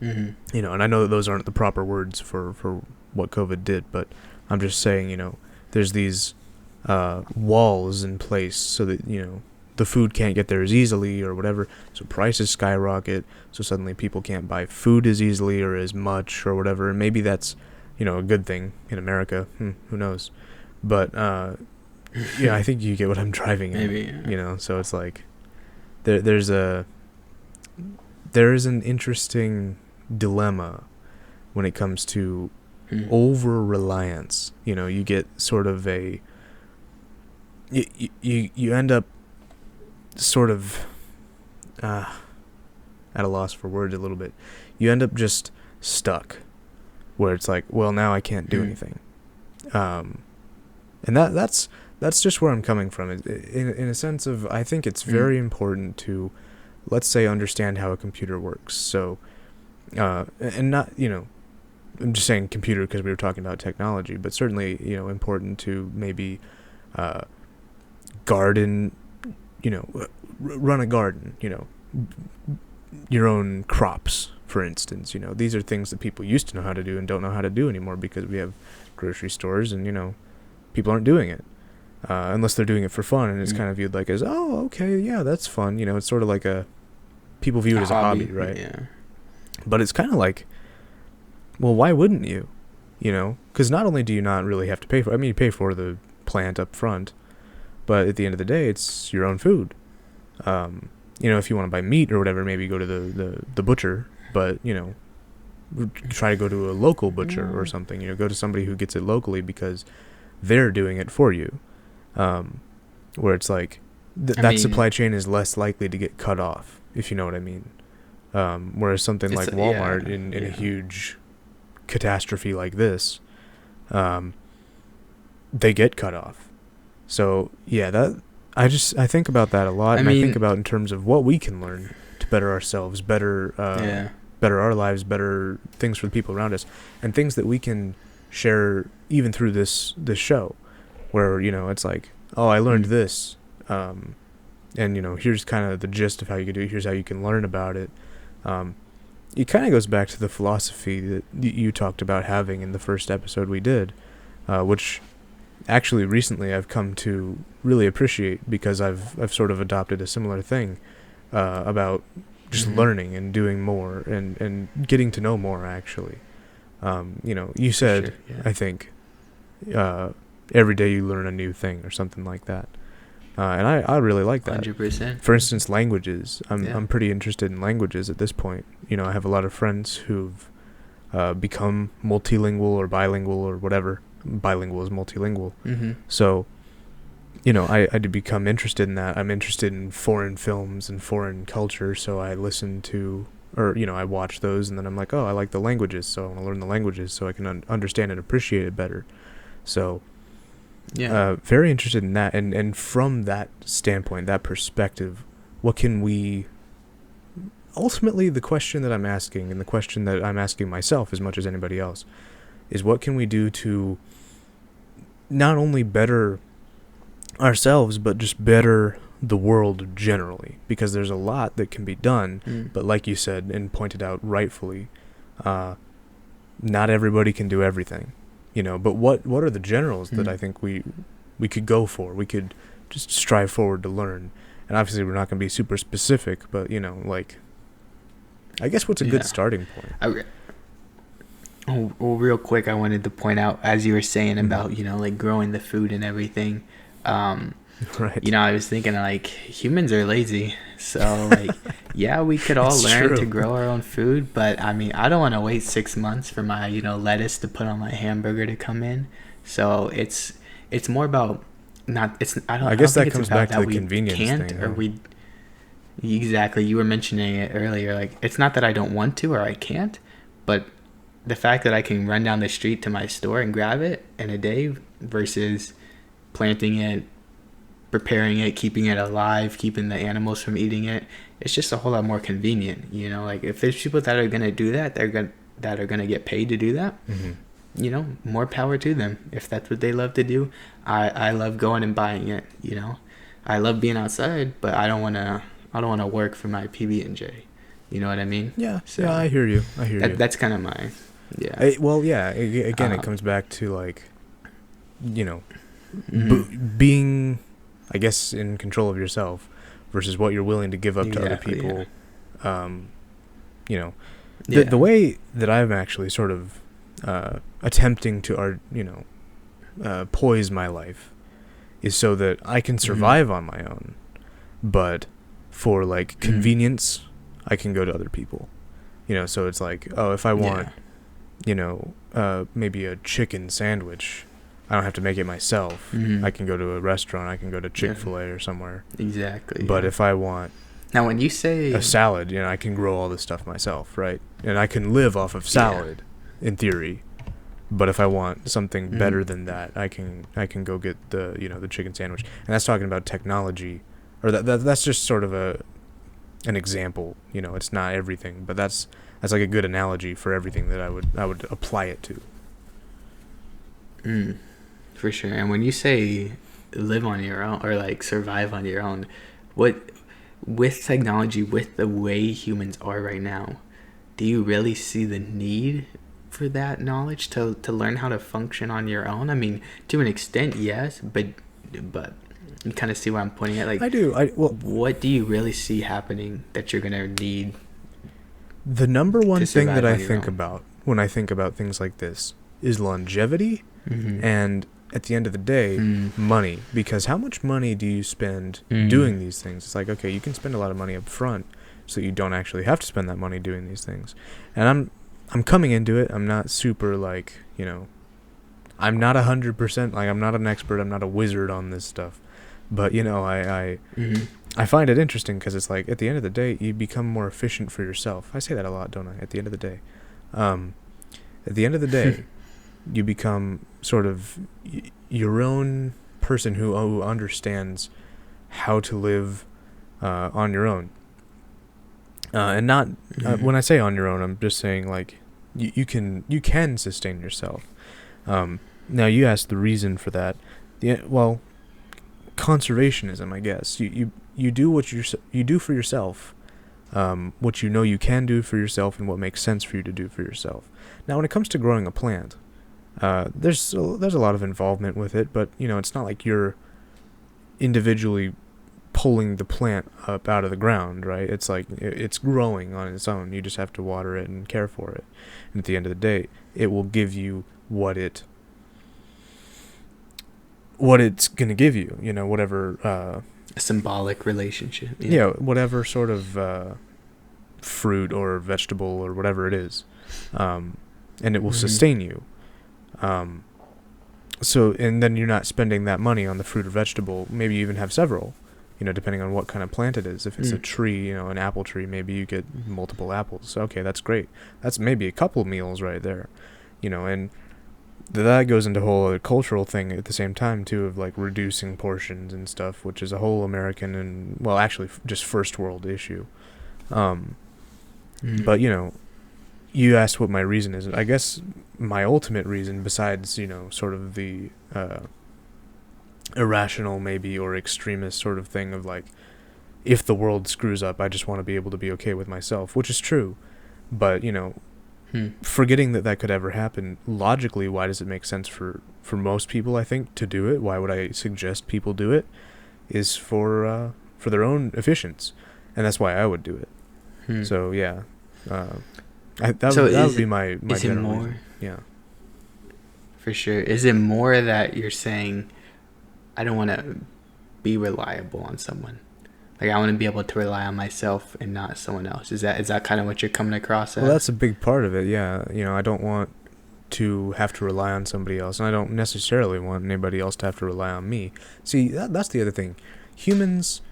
I know that those aren't the proper words for what COVID did, but I'm just saying, there's these walls in place so that the food can't get there as easily or whatever, so prices skyrocket, so suddenly people can't buy food as easily or as much or whatever, and maybe that's a good thing in America, who knows, but yeah, I think you get what I'm driving at. Maybe, yeah. So it's like there is an interesting dilemma when it comes to over-reliance. You get sort of you end up sort of at a loss for words a little bit. You end up just stuck where it's like, well, now I can't do anything. And that's just where I'm coming from. In a sense of, I think it's very important to, let's say, understand how a computer works. So and not, I'm just saying computer because we were talking about technology, but certainly, important to maybe garden, run a garden, your own crops, for instance. These are things that people used to know how to do and don't know how to do anymore because we have grocery stores and, people aren't doing it. Unless they're doing it for fun, and it's kind of viewed like as, oh, okay, yeah, that's fun. It's sort of like people view it as a hobby, right? Yeah. But it's kind of like, well, why wouldn't you? Because not only do you not really have to pay for, you pay for the plant up front, but at the end of the day, it's your own food. If you want to buy meat or whatever, maybe go to the butcher, but, try to go to a local butcher or something, go to somebody who gets it locally because they're doing it for you. Where it's like, that supply chain is less likely to get cut off, if you know what I mean. Whereas something like Walmart in a huge catastrophe like this, they get cut off. So yeah, I think about that a lot, and I think about in terms of what we can learn to better ourselves, better our lives, better things for the people around us, and things that we can share even through this show, where it's like, oh, I learned this, and here's kind of the gist of how you can do it. Here's how you can learn about it. It kind of goes back to the philosophy that you talked about having in the first episode we did, which actually recently I've come to really appreciate because I've sort of adopted a similar thing about just learning and doing more and getting to know more, actually. You said, I think, every day you learn a new thing or something like that. And I really like that. 100%. For instance, languages. I'm pretty interested in languages at this point. I have a lot of friends who've become multilingual or bilingual or whatever. Bilingual is multilingual. Mm-hmm. So, I do become interested in that. I'm interested in foreign films and foreign culture, so I listen to, or, I watch those, and then I'm like, oh, I like the languages, so I want to learn the languages so I can understand and appreciate it better. So, very interested in that, and from that standpoint, that perspective, what can we, ultimately the question that I'm asking, and the question that I'm asking myself as much as anybody else, is what can we do to not only better ourselves, but just better the world generally, because there's a lot that can be done, but like you said and pointed out rightfully, not everybody can do everything. But what are the generals that I think we could go for? We could just strive forward to learn. And obviously we're not going to be super specific, but, I guess what's a good starting point? Well, real quick, I wanted to point out, as you were saying about, like growing the food and everything, right. I was thinking like humans are lazy. So like, yeah, we could all learn to grow our own food, but I don't want to wait 6 months for my, lettuce to put on my hamburger to come in. So it's more about I guess that comes back to the convenience thing. Or we, exactly. You were mentioning it earlier. Like, it's not that I don't want to or I can't, but the fact that I can run down the street to my store and grab it in a day versus planting it, preparing it, keeping it alive, keeping the animals from eating it, it's just a whole lot more convenient. Like if there's people that are gonna do that, that are gonna get paid to do that. More power to them. If that's what they love to do, I love going and buying it. I love being outside, but I don't wanna work for my PB&J. You know what I mean? Yeah. So yeah, I hear you. That's kind of my. Yeah. Again, it comes back to like, being, I guess, in control of yourself versus what you're willing to give up to other people. Yeah. The way that I'm actually sort of attempting to poise my life is so that I can survive on my own, but for like convenience, I can go to other people. So it's like, oh, if I want, maybe a chicken sandwich, I don't have to make it myself. I can go to a restaurant. I can go to Chick-fil-A or somewhere. Exactly. But if I want now, when you say a salad, I can grow all this stuff myself, right? And I can live off of salad, in theory. But if I want something better than that, I can go get the the chicken sandwich. And that's talking about technology, or that's just sort of an example. It's not everything, but that's That's like a good analogy for everything that I would apply it to. For sure. And when you say live on your own or like survive on your own, what with technology, with the way humans are right now, do you really see the need for that knowledge to learn how to function on your own? I mean, to an extent, yes, but you kind of see where I'm pointing at. Like, I do. What do you really see happening that you're gonna need? The number one thing that I on your think own? about when I think about things like this is longevity, and at the end of the day, money. Because how much money do you spend doing these things? It's like, okay, you can spend a lot of money up front so you don't actually have to spend that money doing these things. And I'm coming into it. I'm not super like, I'm not 100%, like, I'm not an expert. I'm not a wizard on this stuff. But, I find it interesting because it's like, at the end of the day, you become more efficient for yourself. I say that a lot, don't I? At the end of the day. At the end of the day, you become sort of your own person who understands how to live on your own. And not, when I say on your own, I'm just saying, like, you can sustain yourself. Now, you asked the reason for that. Well, conservationism, I guess. You do what you do for yourself, what you can do for yourself, and what makes sense for you to do for yourself. Now, when it comes to growing a plant, there's a lot of involvement with it, but it's not like you're individually pulling the plant up out of the ground, right? It's like it's growing on its own. You just have to water it and care for it. And at the end of the day, it will give you what it's going to give you, whatever A symbolic relationship. Yeah, whatever sort of fruit or vegetable or whatever it is. And it will sustain you. So, and then you're not spending that money on the fruit or vegetable. Maybe you even have several, depending on what kind of plant it is. If it's a tree, an apple tree, maybe you get multiple apples. Okay, that's great. That's maybe a couple meals right there, and that goes into a whole other cultural thing at the same time, too, of like reducing portions and stuff, which is a whole American and, well, actually just first world issue. But, you asked what my reason is. I guess my ultimate reason, besides, sort of the irrational maybe or extremist sort of thing of like, if the world screws up, I just want to be able to be okay with myself, which is true. But, forgetting that could ever happen, logically, why does it make sense for most people, I think, to do it? Why would I suggest people do it? Is for their own efficiency. And that's why I would do it. So, yeah. That would be my is it more reason. Yeah. For sure. Is it more that you're saying, I don't want to be reliable on someone? Like, I want to be able to rely on myself and not someone else. Is that kind of what you're coming across as? Well, that's a big part of it, yeah. I don't want to have to rely on somebody else, and I don't necessarily want anybody else to have to rely on me. See, that's the other thing. Humans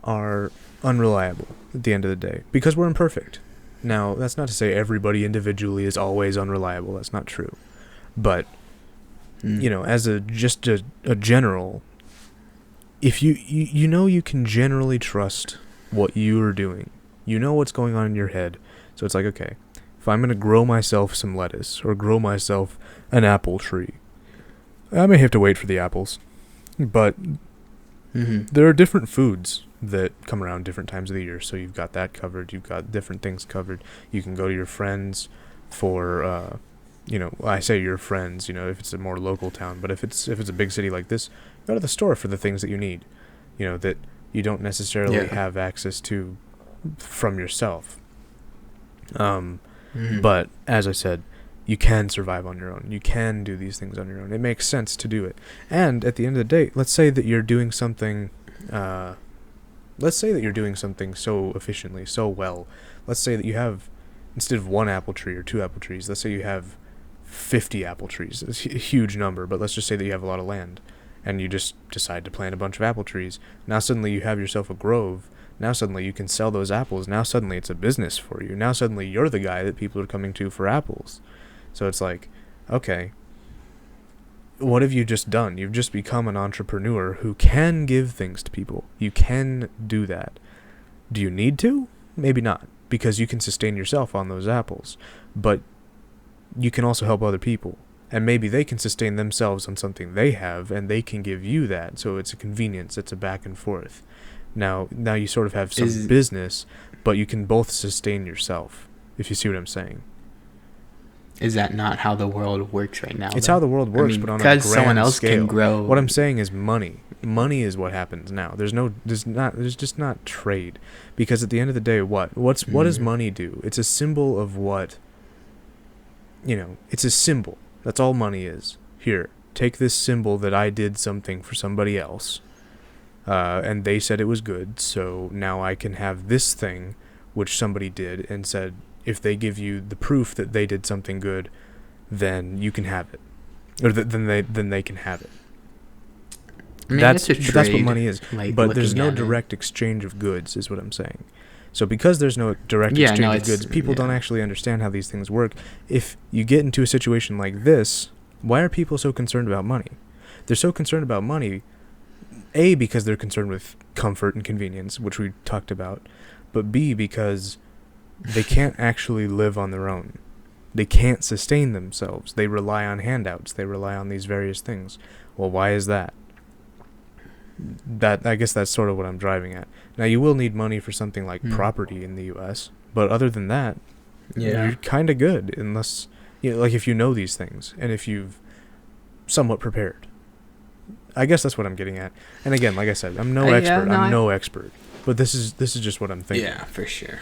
are unreliable at the end of the day because we're imperfect. Now, that's not to say everybody individually is always unreliable. That's not true. But, as a general, if you can generally trust what you are doing. You know what's going on in your head. So it's like, okay, if I'm going to grow myself some lettuce or grow myself an apple tree, I may have to wait for the apples. But there are different foods that come around different times of the year. So you've got that covered. You've got different things covered. You can go to your friends for, I say your friends, if it's a more local town. But if it's a big city like this, go to the store for the things that you need, that you don't necessarily have access to from yourself. But as I said, you can survive on your own. You can do these things on your own. It makes sense to do it. And at the end of the day, let's say that you're doing something, so efficiently, so well. Let's say that you have, instead of one apple tree or two apple trees, let's say you have 50 apple trees. It's a huge number, but let's just say that you have a lot of land. And you just decide to plant a bunch of apple trees. Now suddenly you have yourself a grove. Now suddenly you can sell those apples. Now suddenly it's a business for you. Now suddenly you're the guy that people are coming to for apples. So it's like, okay, what have you just done? You've just become an entrepreneur who can give things to people. You can do that. Do you need to? Maybe not. because you can sustain yourself on those apples, but you can also help other people. And maybe they can sustain themselves on something they have, and they can give you that. So it's a convenience. It's a back and forth. Now you sort of have some business, but you can both sustain yourself, if you see what I'm saying. Is that not how the world works right now? It's how the world works, but on a grand someone else scale. can grow. What I'm saying is money. Money is what happens now. There's just not trade, because at the end of the day, what does money do? It's a symbol of what. It's a symbol. That's all money is. Here, take this symbol that I did something for somebody else, and they said it was good, so now I can have this thing, which somebody did, and said, if they give you the proof that they did something good, then you can have it. Or then they can have it. I mean, that's a trade, but that's what money is. like, but there's no looking at direct exchange of goods, is what I'm saying. So because there's no direct exchange of goods, people don't actually understand how these things work. If you get into a situation like this, why are people so concerned about money? They're so concerned about money, A, because they're concerned with comfort and convenience, which we talked about, but B, because they can't actually live on their own. They can't sustain themselves. They rely on handouts. They rely on these various things. Well, why is that? I guess that's sort of what I'm driving at. Now, you will need money for something like property in the U.S., but other than that, you're kind of good, unless, like if you know these things, and if you've somewhat prepared. I guess that's what I'm getting at. And again, like I said, I'm no expert. I'm no expert. But this is just what I'm thinking. Yeah, for sure.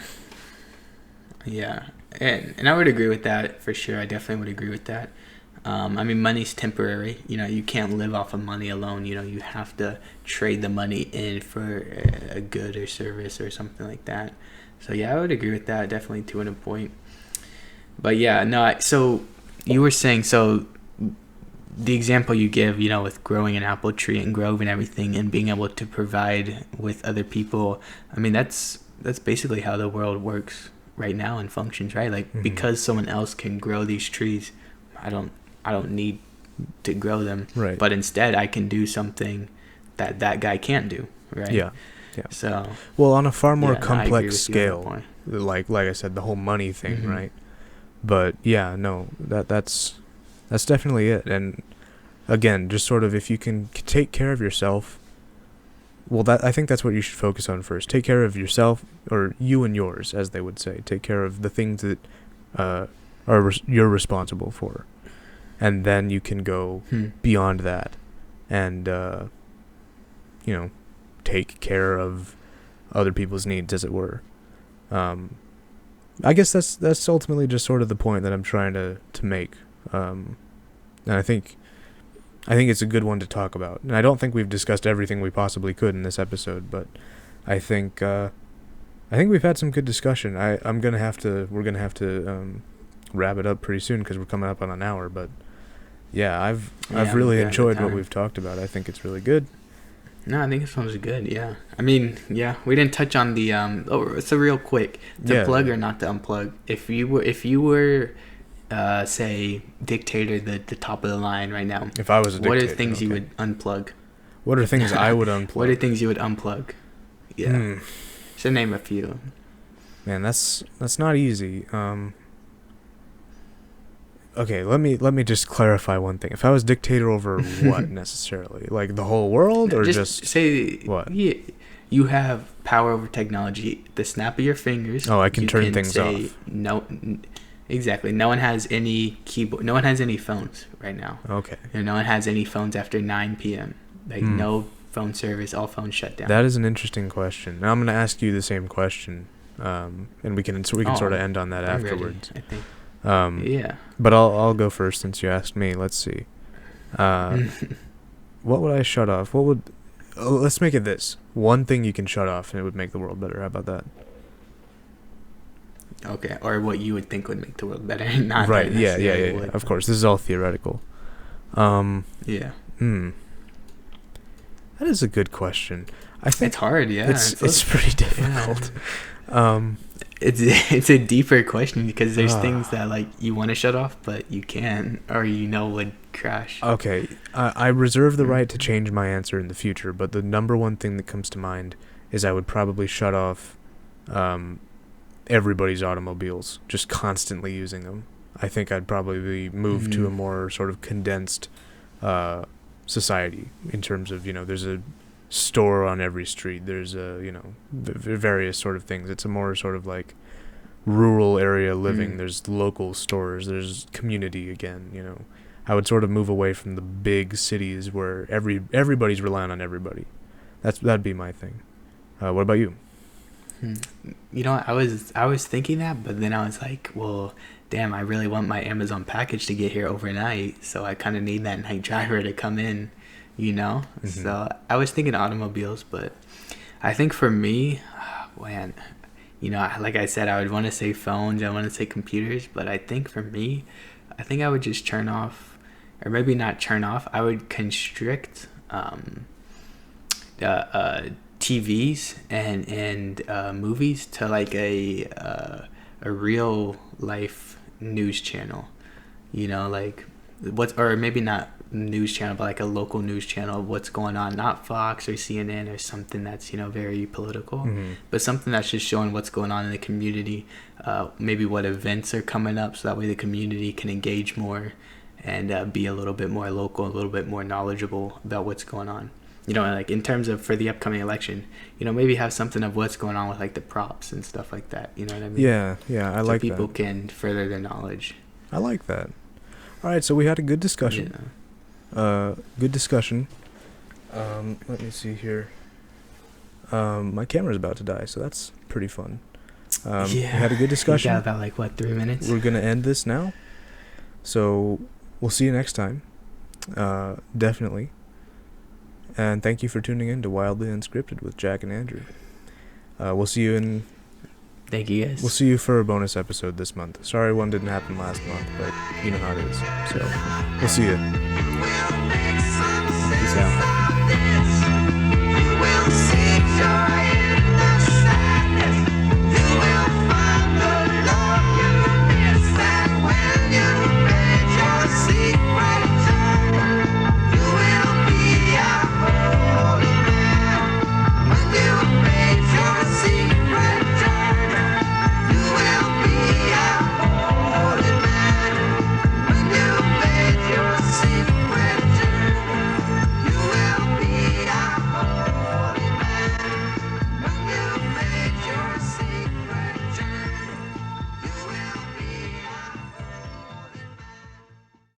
Yeah, and I would agree with that for sure. I definitely would agree with that. I mean, money's temporary. You can't live off of money alone. You have to trade the money in for a good or service or something like that. So yeah, I would agree with that definitely to a point. But yeah, no. So you were saying, so the example you give, with growing an apple tree and grove and everything, and being able to provide with other people. I mean, that's basically how the world works right now and functions, right? Like because someone else can grow these trees, I don't need to grow them, right? But instead I can do something that guy can't do, right? Yeah. So on a far more complex scale, like I said, the whole money thing, right? But yeah, no, that's definitely it. And again, just sort of, if you can take care of yourself, well, I think that's what you should focus on first. Take care of yourself, or you and yours, as they would say. Take care of the things that you're responsible for. And then you can go beyond that and, take care of other people's needs, as it were. I guess that's ultimately just sort of the point that I'm trying to make. And I think it's a good one to talk about. And I don't think we've discussed everything we possibly could in this episode, but I think we've had some good discussion. We're gonna have to wrap it up pretty soon because we're coming up on an hour, but. Yeah, I've really enjoyed what we've talked about. I think it's really good. No, I think this one was good. Yeah, I mean, we didn't touch on the so real quick, plug or not to unplug. If you were, say, dictator, the top of the line right now. If I was a dictator, what are things you would unplug? What are things I would unplug? What are things you would unplug? Yeah, should name a few. Man, that's not easy. Okay, let me just clarify one thing. If I was dictator over what necessarily? Like the whole world, or just say what? Yeah, you have power over technology. The snap of your fingers. Oh, I can turn things off. No, exactly. No one has any keyboard. No one has any phones right now. Okay. And no one has any phones after 9 p.m. Like no phone service. All phones shut down. That is an interesting question. Now I'm going to ask you the same question, and we can sort of end on that afterwards. Ready, I think. Yeah. But I'll go first since you asked me. Let's see. What would I shut off? Let's make it this. One thing you can shut off and it would make the world better. How about that? Okay. Or what you would think would make the world better. Not right. Yeah. Of course. This is all theoretical. Yeah. That is a good question. I think it's hard. Yeah. It's pretty difficult. Yeah. It's a deeper question because there's things that like you want to shut off but you can't, or would crash. Okay, I reserve the right to change my answer in the future, but the number one thing that comes to mind is I would probably shut off everybody's automobiles, just constantly using them. I think I'd probably move to a more sort of condensed society in terms of, there's a store on every street. There's various sort of things. It's a more sort of like rural area living. There's local stores. There's community again. I would sort of move away from the big cities where everybody's relying on everybody. That'd be my thing. What about you? I was thinking that, but then I was like, well, damn, I really want my Amazon package to get here overnight, so I kind of need that night driver to come in, So I was thinking automobiles, but I think for me, man, like I said, I would want to say phones, I want to say computers, but I think for me, I think I would just turn off, or maybe not turn off, I would constrict TVs and movies to like a real life news channel, like or maybe not news channel, but like a local news channel of what's going on, not Fox or CNN or something that's very political, but something that's just showing what's going on in the community, maybe what events are coming up, so that way the community can engage more and be a little bit more local, a little bit more knowledgeable about what's going on. Like in terms of for the upcoming election, maybe have something of what's going on with like the props and stuff like that. You know what I mean? Yeah, I like that. So people can further their knowledge. I like that. All right, so we had a good discussion. Good discussion. Let me see here. My camera's about to die, so that's pretty fun. We had a good discussion. Yeah, about like 3 minutes. We're gonna end this now. So we'll see you next time. Definitely. And thank you for tuning in to Wildly Unscripted with Jack and Andrew. We'll see you in... Thank you, guys. We'll see you for a bonus episode this month. Sorry one didn't happen last month, but you know how it is. So, we'll see you. Peace out.